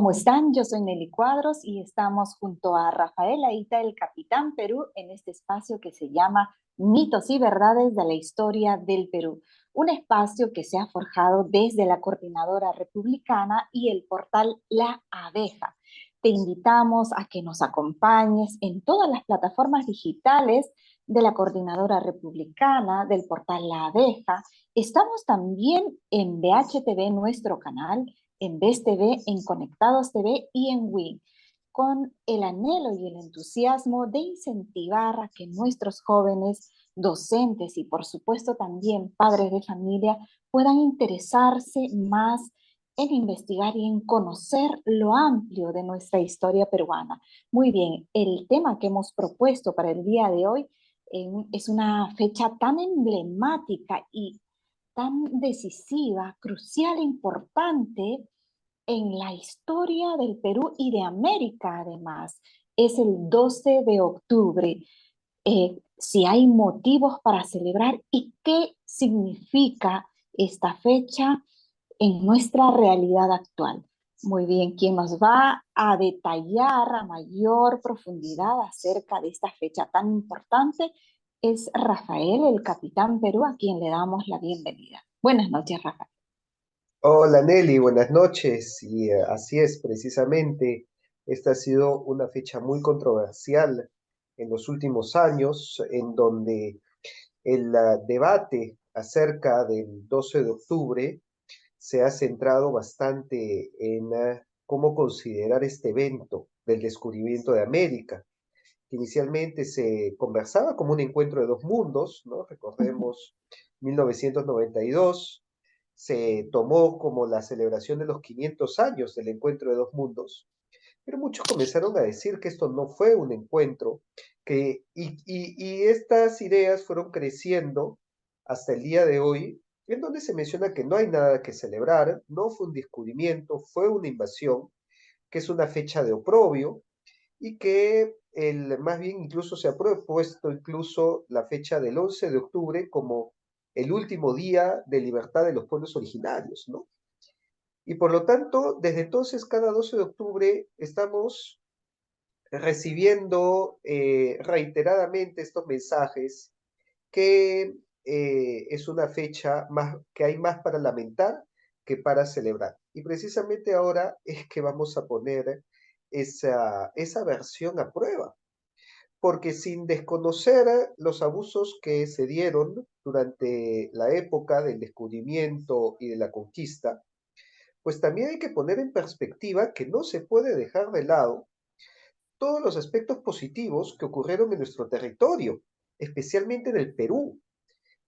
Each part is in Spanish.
¿Cómo están? Yo soy Nelly Cuadros y estamos junto a Rafael Aita, el Capitán Perú, en este espacio que se llama Mitos y Verdades de la Historia del Perú. Un espacio que se ha forjado desde la Coordinadora Republicana y el portal La Abeja. Te invitamos a que nos acompañes en todas las plataformas digitales de la Coordinadora Republicana, del portal La Abeja. Estamos también en BHTV, nuestro canal, en VES TV, en Conectados TV y en WIN, con el anhelo y el entusiasmo de incentivar a que nuestros jóvenes, docentes y por supuesto también padres de familia puedan interesarse más en investigar y en conocer lo amplio de nuestra historia peruana. Muy bien, el tema que hemos propuesto para el día de hoy es una fecha tan emblemática y tan decisiva, crucial e importante en la historia del Perú y de América, además. Es el 12 de octubre. Si hay motivos para celebrar y qué significa esta fecha en nuestra realidad actual. Muy bien, quien nos va a detallar a mayor profundidad acerca de esta fecha tan importante es Rafael, el Capitán Perú, a quien le damos la bienvenida. Buenas noches, Rafael. Hola Nelly, buenas noches. Y así es, precisamente, esta ha sido una fecha muy controversial en los últimos años, en donde el debate acerca del 12 de octubre se ha centrado bastante en cómo considerar este evento del descubrimiento de América, que inicialmente se conversaba como un encuentro de dos mundos, ¿no? Recordemos 1992 se tomó como la celebración de los 500 años del encuentro de dos mundos, pero muchos comenzaron a decir que esto no fue un encuentro, y estas ideas fueron creciendo hasta el día de hoy, en donde se menciona que no hay nada que celebrar, no fue un descubrimiento, fue una invasión, que es una fecha de oprobio, y que más bien incluso se ha propuesto incluso la fecha del 11 de octubre como el último día de libertad de los pueblos originarios, ¿no? Y por lo tanto, desde entonces, cada 12 de octubre estamos recibiendo reiteradamente estos mensajes que es una fecha más, que hay más para lamentar que para celebrar. Y precisamente ahora es que vamos a poner esa versión a prueba, porque sin desconocer los abusos que se dieron durante la época del descubrimiento y de la conquista, pues también hay que poner en perspectiva que no se puede dejar de lado todos los aspectos positivos que ocurrieron en nuestro territorio, especialmente en el Perú.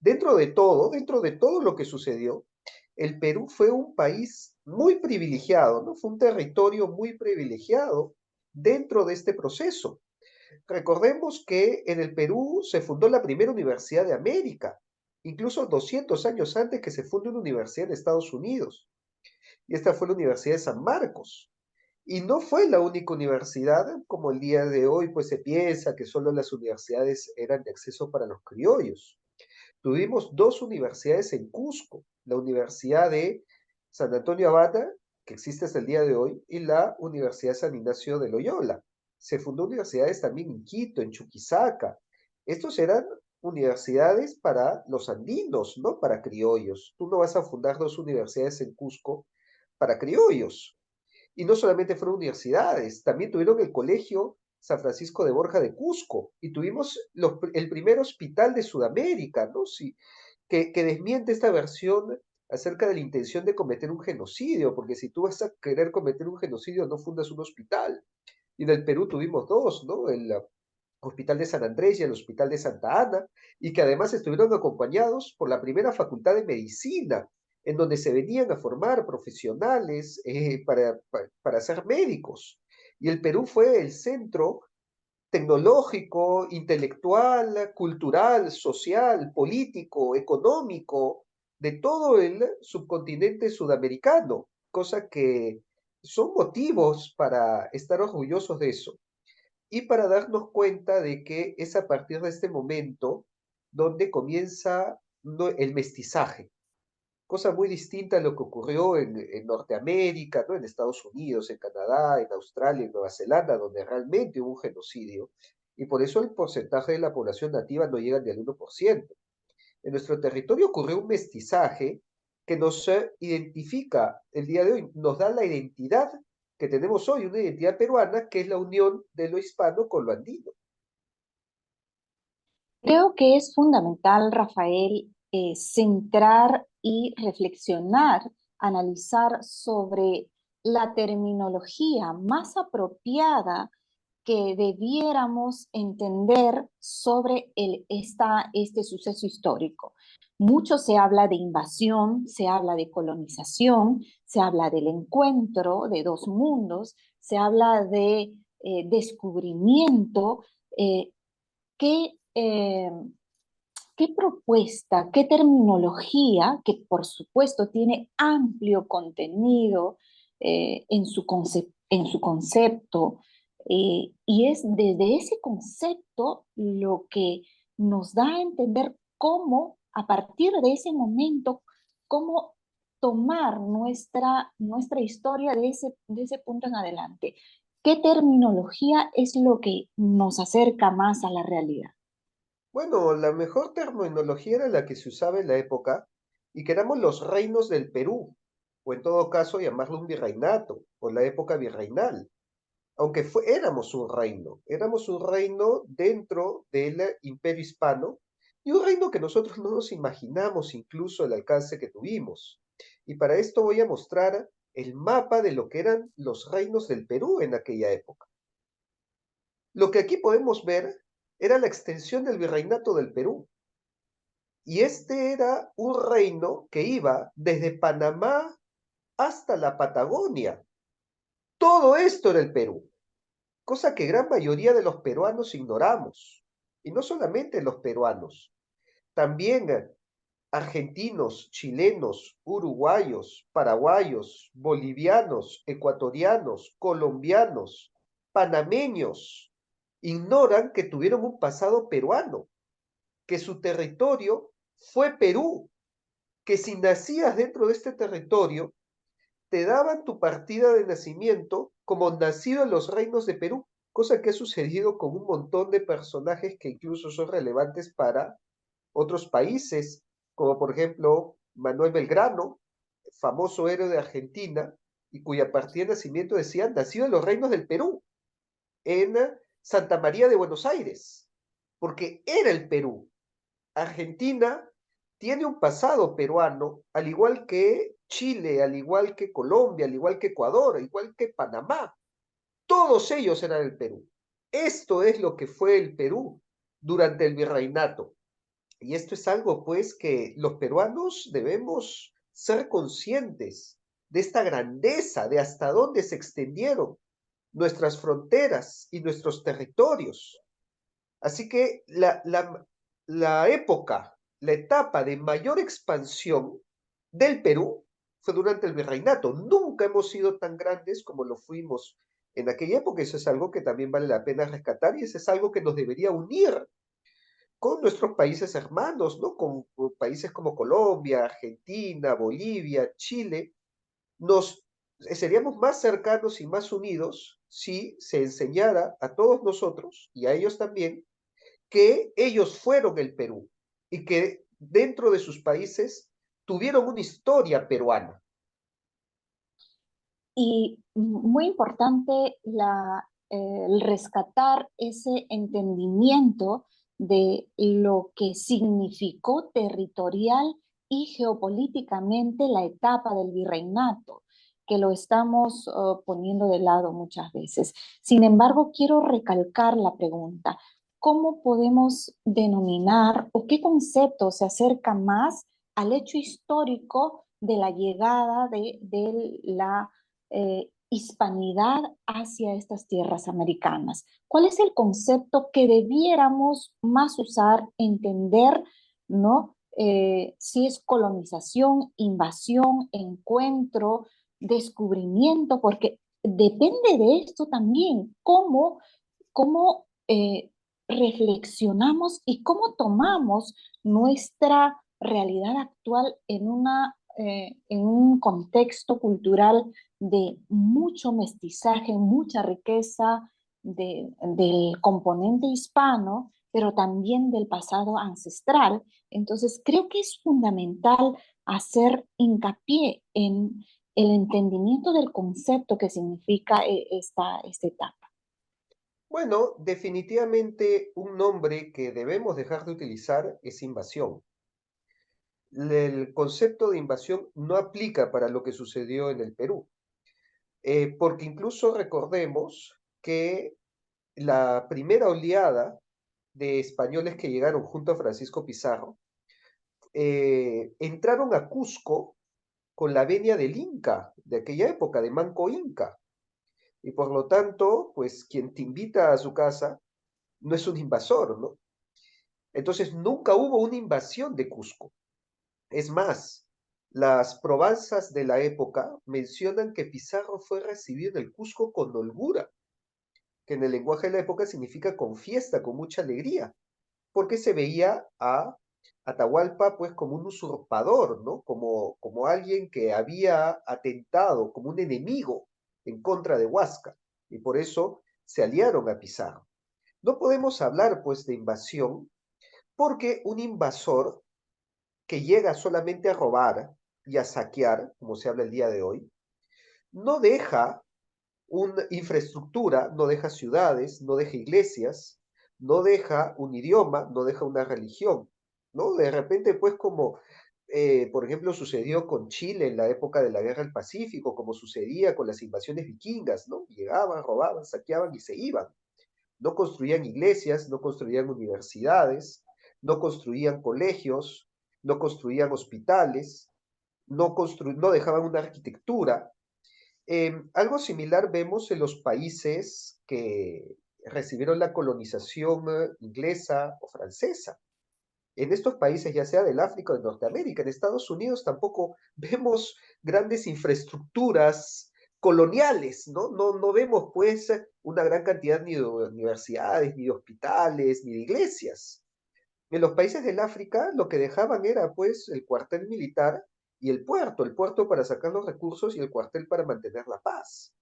Dentro de todo lo que sucedió, el Perú fue un país muy privilegiado, ¿no? Fue un territorio muy privilegiado dentro de este proceso. Recordemos que en el Perú se fundó la primera universidad de América, incluso 200 años antes que se funde una universidad en Estados Unidos. Y esta fue la Universidad de San Marcos. Y no fue la única universidad, como el día de hoy, pues se piensa que solo las universidades eran de acceso para los criollos. Tuvimos dos universidades en Cusco, la Universidad de San Antonio Abad, que existe hasta el día de hoy, y la Universidad San Ignacio de Loyola. Se fundó universidades también en Quito, en Chuquisaca. Estos eran universidades para los andinos, no para criollos. Tú no vas a fundar dos universidades en Cusco para criollos. Y no solamente fueron universidades, también tuvieron el Colegio San Francisco de Borja de Cusco y tuvimos el primer hospital de Sudamérica, ¿no? Sí, que desmiente esta versión acerca de la intención de cometer un genocidio, porque si tú vas a querer cometer un genocidio, no fundas un hospital. Y en el Perú tuvimos dos, ¿no? El Hospital de San Andrés y el Hospital de Santa Ana, y que además estuvieron acompañados por la primera Facultad de Medicina, en donde se venían a formar profesionales para ser médicos. Y el Perú fue el centro tecnológico, intelectual, cultural, social, político, económico de todo el subcontinente sudamericano, cosa que son motivos para estar orgullosos de eso y para darnos cuenta de que es a partir de este momento donde comienza el mestizaje. cosa muy distinta a lo que ocurrió en Norteamérica, ¿no? En Estados Unidos, en Canadá, en Australia, en Nueva Zelanda, donde realmente hubo un genocidio, y por eso el porcentaje de la población nativa no llega ni al 1%. En nuestro territorio ocurrió un mestizaje que nos identifica el día de hoy, nos da la identidad que tenemos hoy, una identidad peruana, que es la unión de lo hispano con lo andino. Creo que es fundamental, Rafael, centrar y reflexionar, analizar sobre la terminología más apropiada que debiéramos entender sobre este suceso histórico. Mucho se habla de invasión, se habla de colonización, se habla del encuentro de dos mundos, se habla de descubrimiento. eh, ¿Qué, qué propuesta, qué terminología, que por supuesto tiene amplio contenido en su concepto, y es desde ese concepto lo que nos da a entender cómo, a partir de ese momento, cómo tomar nuestra historia de ese punto en adelante? ¿Qué terminología es lo que nos acerca más a la realidad? Bueno, la mejor terminología era la que se usaba en la época y que éramos los reinos del Perú, o en todo caso llamarlo un virreinato, o la época virreinal, aunque éramos un reino dentro del imperio hispano y un reino que nosotros no nos imaginamos incluso el alcance que tuvimos. Y para esto voy a mostrar el mapa de lo que eran los reinos del Perú en aquella época. Lo que aquí podemos ver era la extensión del virreinato del Perú. Y este era un reino que iba desde Panamá hasta la Patagonia. Todo esto era el Perú, cosa que gran mayoría de los peruanos ignoramos. Y no solamente los peruanos, también argentinos, chilenos, uruguayos, paraguayos, bolivianos, ecuatorianos, colombianos, panameños, ignoran que tuvieron un pasado peruano, que su territorio fue Perú, que si nacías dentro de este territorio, te daban tu partida de nacimiento como nacido en los reinos de Perú, cosa que ha sucedido con un montón de personajes que incluso son relevantes para otros países, como por ejemplo Manuel Belgrano, famoso héroe de Argentina, y cuya partida de nacimiento decía nacido en los reinos del Perú, en Santa María de Buenos Aires, porque era el Perú. Argentina tiene un pasado peruano, al igual que Chile, al igual que Colombia, al igual que Ecuador, al igual que Panamá. Todos ellos eran el Perú. Esto es lo que fue el Perú durante el virreinato. Y esto es algo, pues, que los peruanos debemos ser conscientes de esta grandeza, de hasta dónde se extendieron nuestras fronteras y nuestros territorios. Así que la época, la etapa de mayor expansión del Perú fue durante el virreinato. Nunca hemos sido tan grandes como lo fuimos en aquella época. Eso es algo que también vale la pena rescatar y eso es algo que nos debería unir con nuestros países hermanos, ¿no? Con países como Colombia, Argentina, Bolivia, Chile. Nos seríamos más cercanos y más unidos si se enseñara a todos nosotros y a ellos también que ellos fueron el Perú y que dentro de sus países tuvieron una historia peruana. Y muy importante el rescatar ese entendimiento de lo que significó territorial y geopolíticamente la etapa del virreinato, que lo estamos poniendo de lado muchas veces. Sin embargo, quiero recalcar la pregunta: ¿cómo podemos denominar o qué concepto se acerca más al hecho histórico de la llegada de la hispanidad hacia estas tierras americanas? ¿Cuál es el concepto que debiéramos más usar, entender, ¿no? Si es colonización, invasión, encuentro, descubrimiento, porque depende de esto también, cómo reflexionamos y cómo tomamos nuestra realidad actual en una en un contexto cultural de mucho mestizaje, mucha riqueza del componente hispano, pero también del pasado ancestral. Entonces, creo que es fundamental hacer hincapié en el entendimiento del concepto que significa esta etapa. Bueno, definitivamente un nombre que debemos dejar de utilizar es invasión. El concepto de invasión no aplica para lo que sucedió en el Perú, porque incluso recordemos que la primera oleada de españoles que llegaron junto a Francisco Pizarro entraron a Cusco con la venia del Inca, de aquella época, de Manco Inca. Y por lo tanto, pues quien te invita a su casa no es un invasor, ¿no? Entonces nunca hubo una invasión de Cusco. Es más, las probanzas de la época mencionan que Pizarro fue recibido en el Cusco con holgura, que en el lenguaje de la época significa con fiesta, con mucha alegría, porque se veía a Atahualpa pues como un usurpador, ¿no? Como alguien que había atentado, como un enemigo en contra de Huasca, y por eso se aliaron a Pizarro. No podemos hablar pues de invasión, porque un invasor que llega solamente a robar y a saquear, como se habla el día de hoy, no deja una infraestructura, no deja ciudades, no deja iglesias, no deja un idioma, no deja una religión, ¿no? De repente, pues como, por ejemplo, sucedió con Chile en la época de la Guerra del Pacífico, como sucedía con las invasiones vikingas, ¿no? Llegaban, robaban, saqueaban y se iban. No construían iglesias, no construían universidades, no construían colegios, no construían hospitales, no dejaban una arquitectura. Algo similar vemos en los países que recibieron la colonización inglesa o francesa. En estos países, ya sea del África o de Norteamérica, en Estados Unidos tampoco vemos grandes infraestructuras coloniales, ¿no? No vemos pues una gran cantidad ni de universidades, ni de hospitales, ni de iglesias. En los países del África lo que dejaban era pues el cuartel militar y el puerto para sacar los recursos y el cuartel para mantener la paz.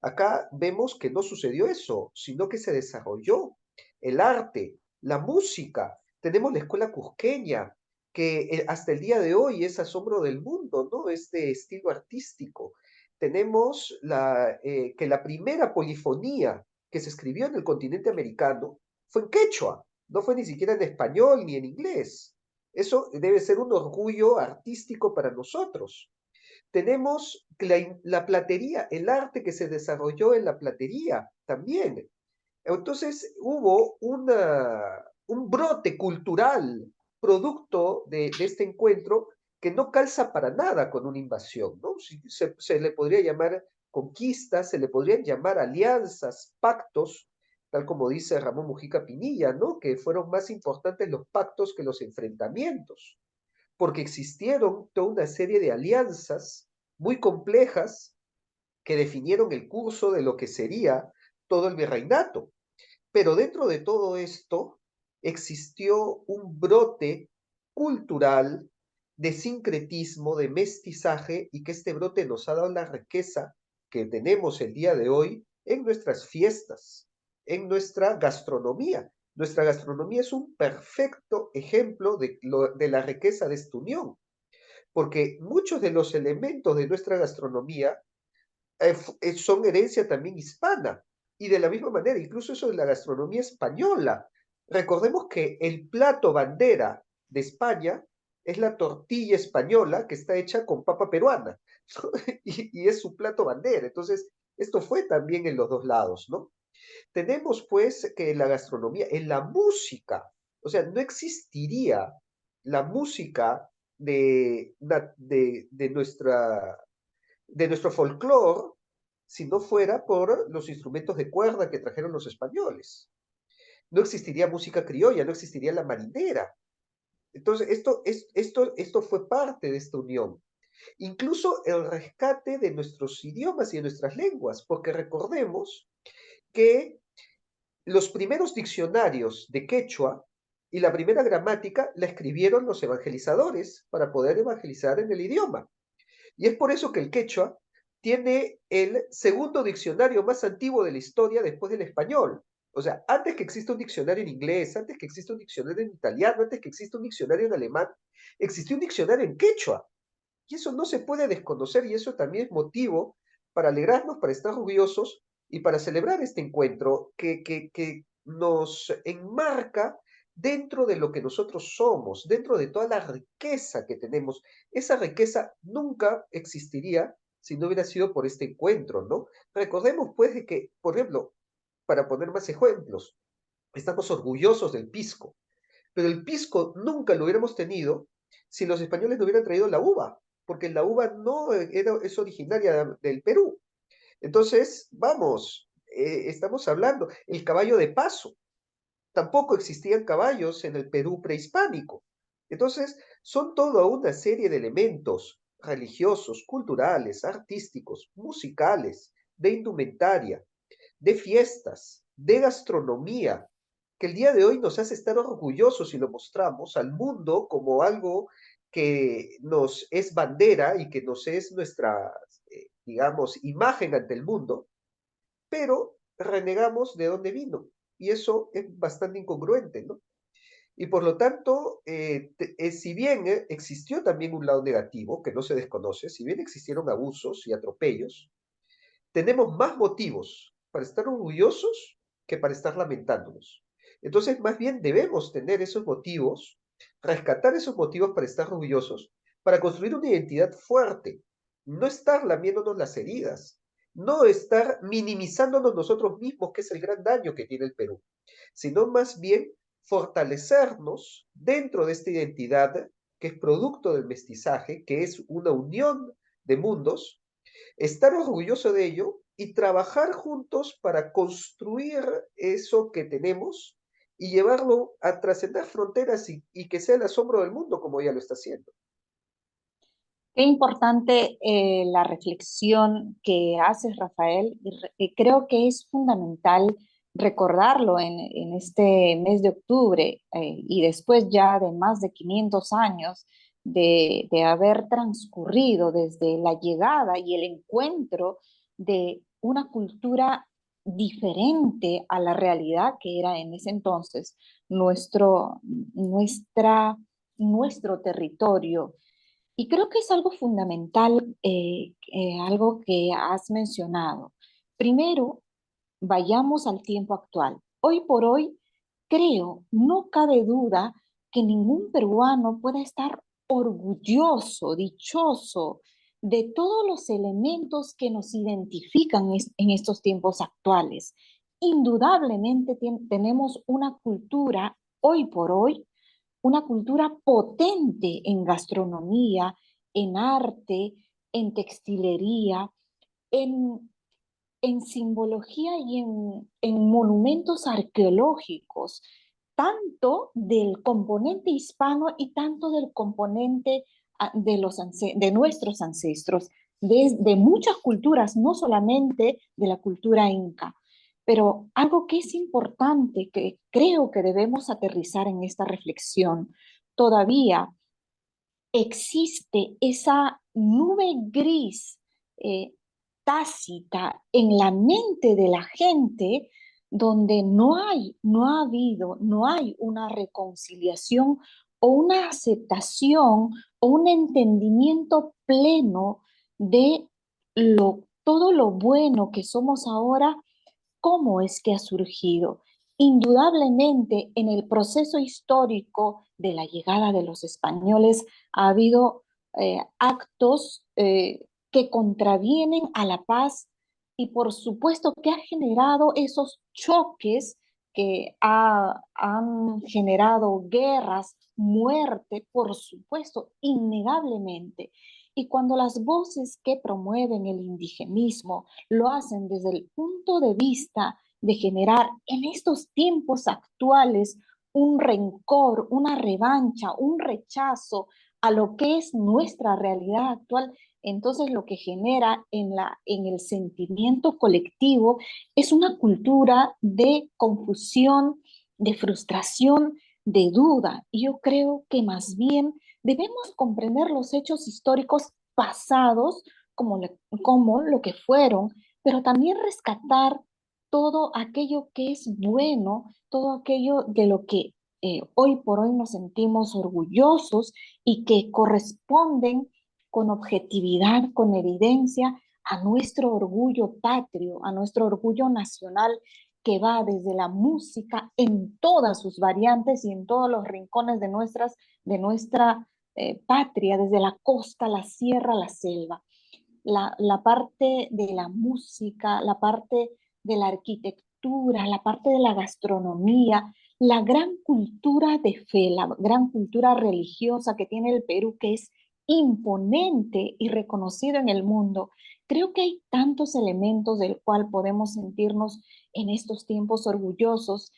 Acá vemos que no sucedió eso, sino que se desarrolló el arte, la música. Tenemos la escuela cusqueña, que hasta el día de hoy es asombro del mundo, ¿no? Este estilo artístico. Tenemos que la primera polifonía que se escribió en el continente americano fue en quechua, no fue ni siquiera en español ni en inglés. Eso debe ser un orgullo artístico para nosotros. Tenemos la platería, el arte que se desarrolló en la platería también. Entonces hubo un brote cultural producto de este encuentro que no calza para nada con una invasión, ¿no? Se le podría llamar conquistas, se le podrían llamar alianzas, pactos, tal como dice Ramón Mujica Pinilla, ¿no? Que fueron más importantes los pactos que los enfrentamientos porque existieron toda una serie de alianzas muy complejas que definieron el curso de lo que sería todo el virreinato. Pero dentro de todo esto existió un brote cultural de sincretismo, de mestizaje, y que este brote nos ha dado la riqueza que tenemos el día de hoy en nuestras fiestas, en nuestra gastronomía. Nuestra gastronomía es un perfecto ejemplo de la riqueza de esta unión, porque muchos de los elementos de nuestra gastronomía son herencia también hispana. Y de la misma manera, incluso eso de la gastronomía española. Recordemos que el plato bandera de España es la tortilla española que está hecha con papa peruana, ¿no? y es su plato bandera. Entonces, esto fue también en los dos lados, ¿no? Tenemos pues que la gastronomía, en la música, o sea, no existiría la música de nuestro folclore si no fuera por los instrumentos de cuerda que trajeron los españoles. No existiría música criolla, no existiría la marinera. Entonces, esto fue parte de esta unión. Incluso el rescate de nuestros idiomas y de nuestras lenguas, porque recordemos que los primeros diccionarios de quechua Y la primera gramática la escribieron los evangelizadores para poder evangelizar en el idioma. Y es por eso que el quechua tiene el segundo diccionario más antiguo de la historia después del español. O sea, antes que exista un diccionario en inglés, antes que exista un diccionario en italiano, antes que exista un diccionario en alemán, existió un diccionario en quechua. Y eso no se puede desconocer y eso también es motivo para alegrarnos, para estar orgullosos y para celebrar este encuentro que nos enmarca dentro de lo que nosotros somos, dentro de toda la riqueza que tenemos. Esa riqueza nunca existiría si no hubiera sido por este encuentro, ¿no? Recordemos pues de que, por ejemplo, para poner más ejemplos, estamos orgullosos del pisco, pero el pisco nunca lo hubiéramos tenido si los españoles no hubieran traído la uva, porque la uva no es originaria del Perú. Entonces, vamos, estamos hablando, el caballo de paso, tampoco existían caballos en el Perú prehispánico. Entonces, son toda una serie de elementos religiosos, culturales, artísticos, musicales, de indumentaria, de fiestas, de gastronomía, que el día de hoy nos hace estar orgullosos y lo mostramos al mundo como algo que nos es bandera y que nos es nuestra, digamos, imagen ante el mundo, pero renegamos de dónde vino. Y eso es bastante incongruente, ¿no? Y por lo tanto, si bien existió también un lado negativo que no se desconoce, si bien existieron abusos y atropellos, tenemos más motivos para estar orgullosos que para estar lamentándonos. Entonces, más bien debemos tener esos motivos, rescatar esos motivos para estar orgullosos, para construir una identidad fuerte, no estar lamiéndonos las heridas, no estar minimizándonos nosotros mismos, que es el gran daño que tiene el Perú, sino más bien fortalecernos dentro de esta identidad que es producto del mestizaje, que es una unión de mundos, estar orgulloso de ello y trabajar juntos para construir eso que tenemos y llevarlo a trascender fronteras y que sea el asombro del mundo como ya lo está haciendo. Qué importante la reflexión que haces, Rafael. Y creo que es fundamental recordarlo en este mes de octubre y después ya de más de 500 años de haber transcurrido desde la llegada y el encuentro de una cultura diferente a la realidad que era en ese entonces nuestro, nuestro territorio. Y creo que es algo fundamental, algo que has mencionado. Primero, vayamos al tiempo actual. Hoy por hoy, creo, no cabe duda que ningún peruano pueda estar orgulloso, dichoso de todos los elementos que nos identifican en estos tiempos actuales. Indudablemente tenemos una cultura hoy por hoy, una cultura potente en gastronomía, en arte, en textilería, en, en simbología y en monumentos arqueológicos, tanto del componente hispano y tanto del componente de nuestros ancestros, de muchas culturas, no solamente de la cultura inca. Pero algo que es importante, que creo que debemos aterrizar en esta reflexión, todavía existe esa nube gris eh, tácita en la mente de la gente donde no ha habido, no hay una reconciliación o una aceptación o un entendimiento pleno de todo lo bueno que somos ahora. ¿Cómo es que ha surgido? Indudablemente, en el proceso histórico de la llegada de los españoles ha habido actos que contravienen a la paz y por supuesto que ha generado esos choques que han generado guerras, muerte, por supuesto, innegablemente. Y cuando las voces que promueven el indigenismo lo hacen desde el punto de vista de generar en estos tiempos actuales un rencor, una revancha, un rechazo a lo que es nuestra realidad actual, entonces lo que genera en el sentimiento colectivo es una cultura de confusión, de frustración, de duda. Yo creo que más bien debemos comprender los hechos históricos pasados como, como lo que fueron, pero también rescatar todo aquello que es bueno, todo aquello de lo que hoy por hoy nos sentimos orgullosos y que corresponden con objetividad, con evidencia a nuestro orgullo patrio, a nuestro orgullo nacional que va desde la música en todas sus variantes y en todos los rincones de nuestra patria, desde la costa, la sierra, la selva. La parte de la música, la parte de la arquitectura, la parte de la gastronomía, la gran cultura de fe, la gran cultura religiosa que tiene el Perú, que es imponente y reconocido en el mundo. Creo que hay tantos elementos del cual podemos sentirnos en estos tiempos orgullosos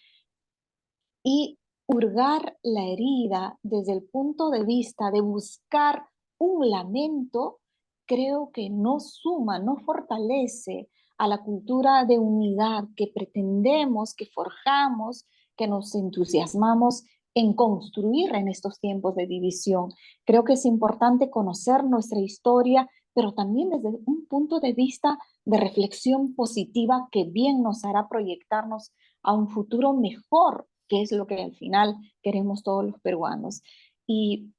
y hurgar la herida desde el punto de vista de buscar un lamento, creo que no suma, no fortalece a la cultura de unidad que pretendemos, que forjamos, que nos entusiasmamos en construir en estos tiempos de división. Creo que es importante conocer nuestra historia, pero también desde un punto de vista de reflexión positiva que bien nos hará proyectarnos a un futuro mejor, que es lo que al final queremos todos los peruanos. Y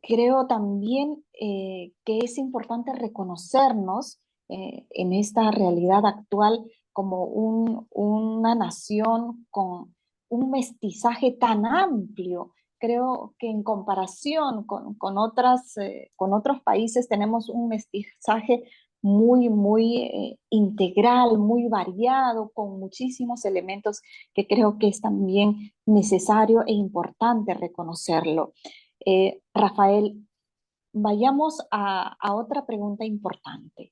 creo también que es importante reconocernos en esta realidad actual como una nación con un mestizaje tan amplio. Creo que en comparación con otros países tenemos un mestizaje muy integral, muy variado, con muchísimos elementos que creo que es también necesario e importante reconocerlo. Rafael, vayamos a otra pregunta importante.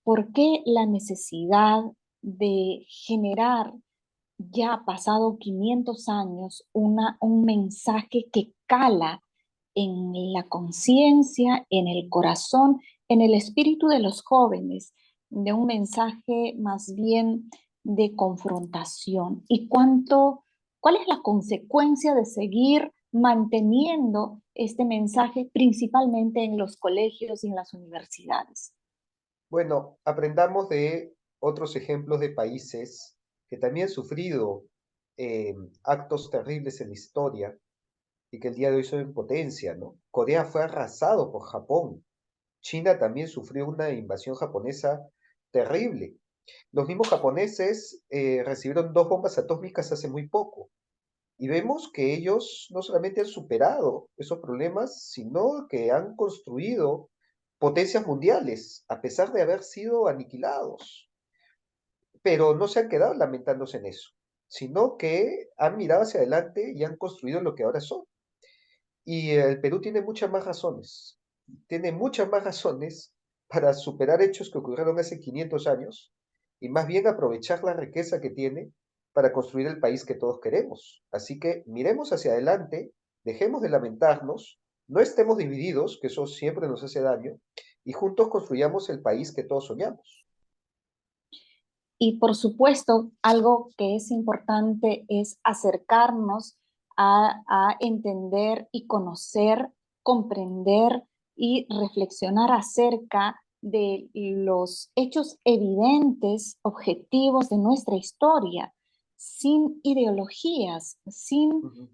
¿Por qué la necesidad de generar, ya pasado 500 años, un mensaje que cala en la conciencia, en el corazón, en el espíritu de los jóvenes, de un mensaje más bien de confrontación? ¿Y cuál es la consecuencia de seguir manteniendo este mensaje principalmente en los colegios y en las universidades? Bueno, aprendamos de otros ejemplos de países que también han sufrido eh, actos terribles en la historia y que el día de hoy son en potencia, ¿no? Corea fue arrasado por Japón. China también sufrió una invasión japonesa terrible. Los mismos japoneses recibieron dos bombas atómicas hace muy poco. Y vemos que ellos no solamente han superado esos problemas, sino que han construido potencias mundiales, a pesar de haber sido aniquilados. Pero no se han quedado lamentándose en eso, sino que han mirado hacia adelante y han construido lo que ahora son. Y el Perú tiene muchas más razones para superar hechos que ocurrieron hace 500 años y más bien aprovechar la riqueza que tiene para construir el país que todos queremos. Así que miremos hacia adelante, dejemos de lamentarnos, no estemos divididos, que eso siempre nos hace daño, y juntos construyamos el país que todos soñamos. Y por supuesto, algo que es importante es acercarnos a entender y conocer, comprender y reflexionar acerca de los hechos evidentes, objetivos de nuestra historia, sin ideologías, sin Ujú.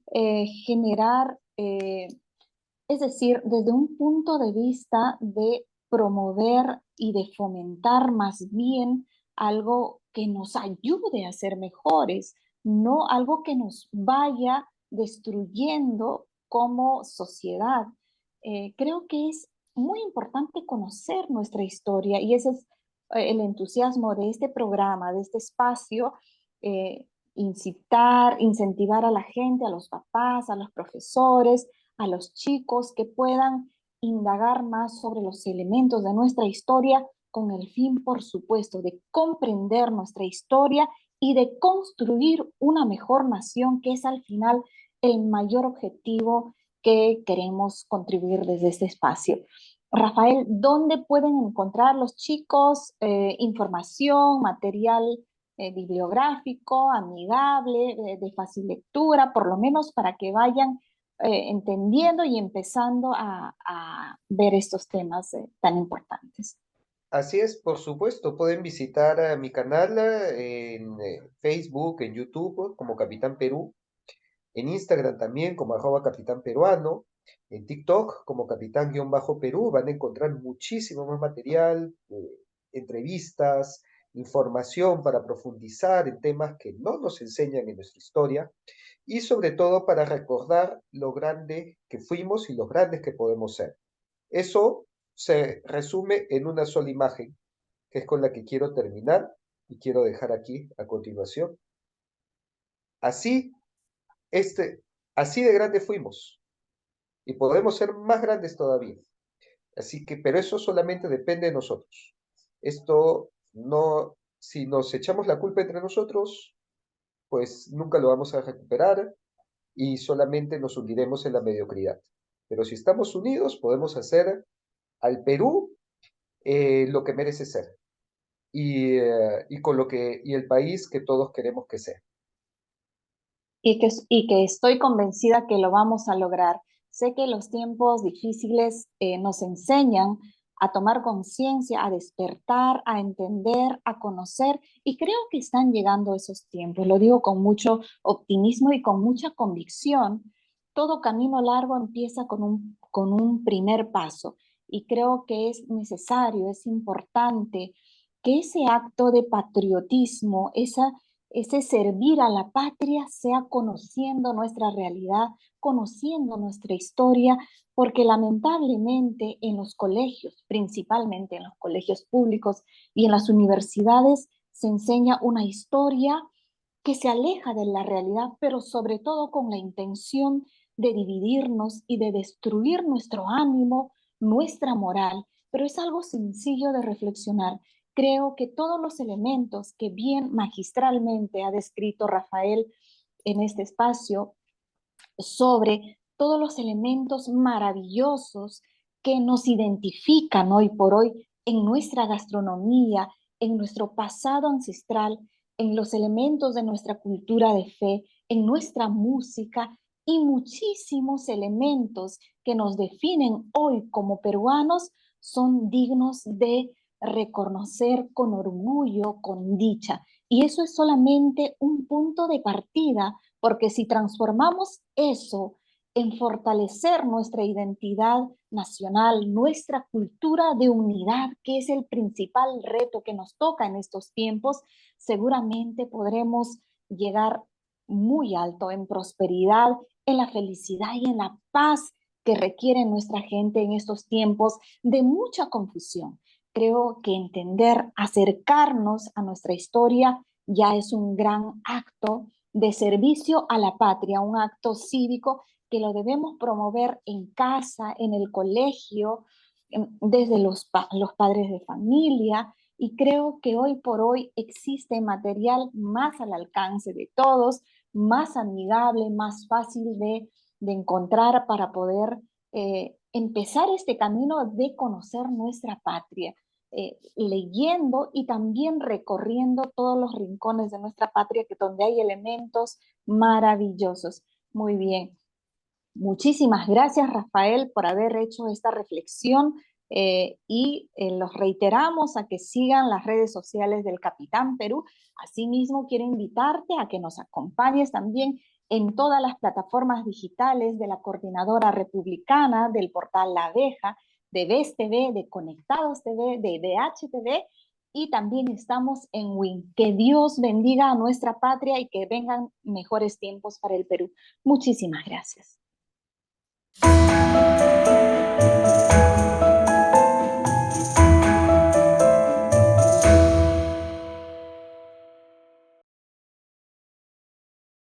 generar, es decir, desde un punto de vista de promover y de fomentar más bien algo que nos ayude a ser mejores, no algo que nos vaya destruyendo como sociedad. Creo que es muy importante conocer nuestra historia y ese es el entusiasmo de este programa, de este espacio, eh, incitar, incentivar a la gente, a los papás, a los profesores, a los chicos que puedan indagar más sobre los elementos de nuestra historia con el fin, por supuesto, de comprender nuestra historia y de construir una mejor nación, que es al final el mayor objetivo que queremos contribuir desde este espacio. Rafael, ¿dónde pueden encontrar los chicos información, material bibliográfico, amigable, de fácil lectura, por lo menos para que vayan entendiendo y empezando a ver estos temas tan importantes. Así es, por supuesto, pueden visitar mi canal en Facebook, en YouTube como Capitán Perú, en Instagram también como @Capitán Peruano, en TikTok como Capitán-Perú, van a encontrar muchísimo más material, entrevistas, información para profundizar en temas que no nos enseñan en nuestra historia y sobre todo para recordar lo grande que fuimos y los grandes que podemos ser. Eso se resume en una sola imagen, que es con la que quiero terminar y quiero dejar aquí a continuación. Así, este, así de grande fuimos y podemos ser más grandes todavía. Así que, pero eso solamente depende de nosotros. Esto no, si nos echamos la culpa entre nosotros, pues nunca lo vamos a recuperar y solamente nos hundiremos en la mediocridad. Pero si estamos unidos, podemos hacer al Perú lo que merece ser y con lo que y el país que todos queremos que sea. Y que estoy convencida que lo vamos a lograr. Sé que los tiempos difíciles nos enseñan a tomar conciencia, a despertar, a entender, a conocer, y creo que están llegando esos tiempos. Lo digo con mucho optimismo y con mucha convicción. Todo camino largo empieza con un primer paso, y creo que es necesario, es importante que ese acto de patriotismo, ese servir a la patria sea conociendo nuestra realidad, conociendo nuestra historia, porque lamentablemente en los colegios, principalmente en los colegios públicos y en las universidades, se enseña una historia que se aleja de la realidad, pero sobre todo con la intención de dividirnos y de destruir nuestro ánimo, nuestra moral. Pero es algo sencillo de reflexionar. Creo que todos los elementos que bien magistralmente ha descrito Rafael en este espacio sobre todos los elementos maravillosos que nos identifican hoy por hoy en nuestra gastronomía, en nuestro pasado ancestral, en los elementos de nuestra cultura de fe, en nuestra música y muchísimos elementos que nos definen hoy como peruanos son dignos de reconocer con orgullo, con dicha. Y eso es solamente un punto de partida, porque si transformamos eso en fortalecer nuestra identidad nacional, nuestra cultura de unidad, que es el principal reto que nos toca en estos tiempos, seguramente podremos llegar muy alto en prosperidad, en la felicidad y en la paz que requiere nuestra gente en estos tiempos de mucha confusión. Creo que entender, acercarnos a nuestra historia ya es un gran acto de servicio a la patria, un acto cívico que lo debemos promover en casa, en el colegio, desde los padres de familia, y creo que hoy por hoy existe material más al alcance de todos, más amigable, más fácil de encontrar para poder empezar este camino de conocer nuestra patria. Leyendo y también recorriendo todos los rincones de nuestra patria, que donde hay elementos maravillosos. Muy bien. Muchísimas gracias, Rafael, por haber hecho esta reflexión y los reiteramos a que sigan las redes sociales del Capitán Perú. Asimismo, quiero invitarte a que nos acompañes también en todas las plataformas digitales de la Coordinadora Republicana, del portal La Abeja, de VES TV, de Conectados TV, de BH TV, y también estamos en WIN. Que Dios bendiga a nuestra patria y que vengan mejores tiempos para el Perú. Muchísimas gracias.